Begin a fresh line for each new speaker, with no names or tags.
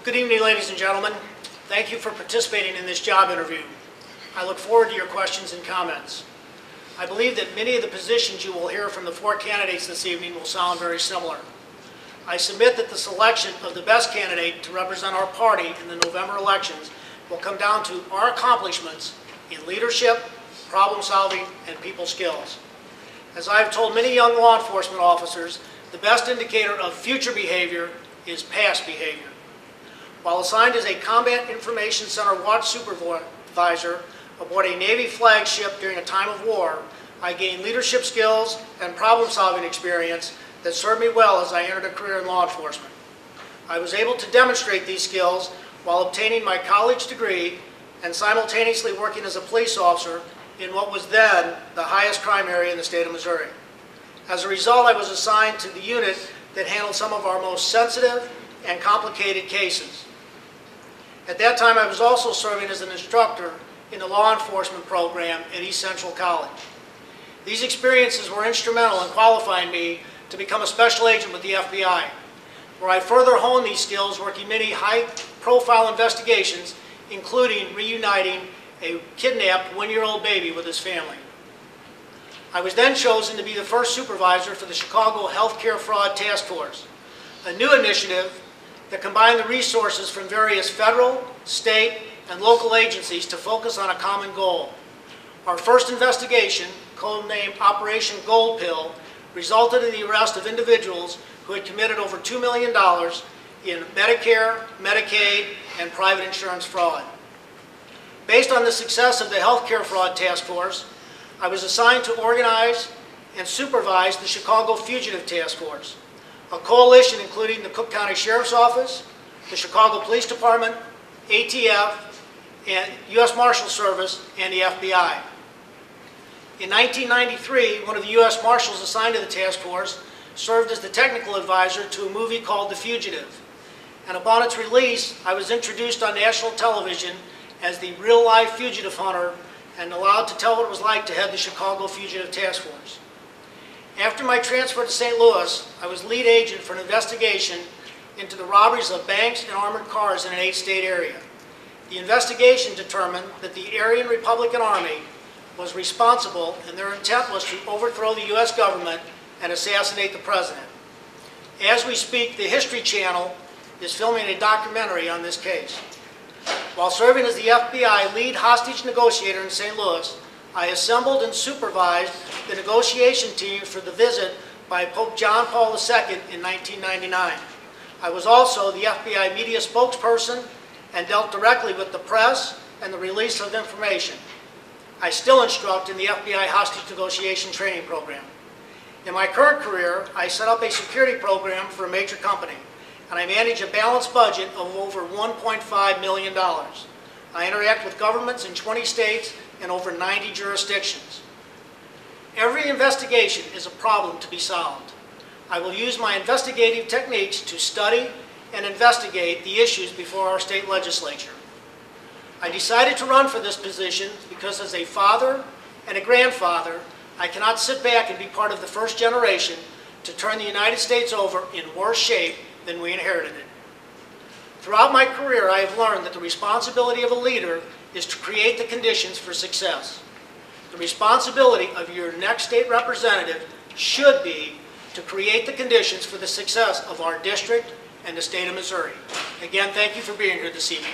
Good evening, ladies and gentlemen. Thank you for participating in this job interview. I look forward to your questions and comments. I believe that many of the positions you will hear from the four candidates this evening will sound very similar. I submit that the selection of the best candidate to represent our party in the November elections will come down to our accomplishments in leadership, problem solving, and people skills. As I have told many young law enforcement officers, the best indicator of future behavior is past behavior. While assigned as a Combat Information Center watch supervisor aboard a Navy flagship during a time of war, I gained leadership skills and problem-solving experience that served me well as I entered a career in law enforcement. I was able to demonstrate these skills while obtaining my college degree and simultaneously working as a police officer in what was then the highest crime area in the state of Missouri. As a result, I was assigned to the unit that handled some of our most sensitive and complicated cases. At that time, I was also serving as an instructor in the law enforcement program at East Central College. These experiences were instrumental in qualifying me to become a special agent with the FBI, where I further honed these skills working many high-profile investigations, including reuniting a kidnapped one-year-old baby with his family. I was then chosen to be the first supervisor for the Chicago Healthcare Fraud Task Force, a new initiative that combined the resources from various federal, state, and local agencies to focus on a common goal. Our first investigation, codenamed Operation Gold Pill, resulted in the arrest of individuals who had committed over $2 million in Medicare, Medicaid, and private insurance fraud. Based on the success of the Healthcare Fraud Task Force, I was assigned to organize and supervise the Chicago Fugitive Task Force, a coalition including the Cook County Sheriff's Office, the Chicago Police Department, ATF, and U.S. Marshal Service, and the FBI. In 1993, one of the U.S. Marshals assigned to the task force served as the technical advisor to a movie called The Fugitive. And upon its release, I was introduced on national television as the real-life fugitive hunter and allowed to tell what it was like to head the Chicago Fugitive Task Force. After my transfer to St. Louis, I was lead agent for an investigation into the robberies of banks and armored cars in an 8-state area. The investigation determined that the Aryan Republican Army was responsible, and their intent was to overthrow the U.S. government and assassinate the president. As we speak, the History Channel is filming a documentary on this case. While serving as the FBI lead hostage negotiator in St. Louis, I assembled and supervised the negotiation team for the visit by Pope John Paul II in 1999. I was also the FBI media spokesperson and dealt directly with the press and the release of information. I still instruct in the FBI hostage negotiation training program. In my current career, I set up a security program for a major company, and I manage a balanced budget of over $1.5 million. I interact with governments in 20 states and over 90 jurisdictions. Every investigation is a problem to be solved. I will use my investigative techniques to study and investigate the issues before our state legislature. I decided to run for this position because as a father and a grandfather, I cannot sit back and be part of the first generation to turn the United States over in worse shape than we inherited it. Throughout my career, I have learned that the responsibility of a leader is to create the conditions for success. The responsibility of your next state representative should be to create the conditions for the success of our district and the state of Missouri. Again, thank you for being here this evening.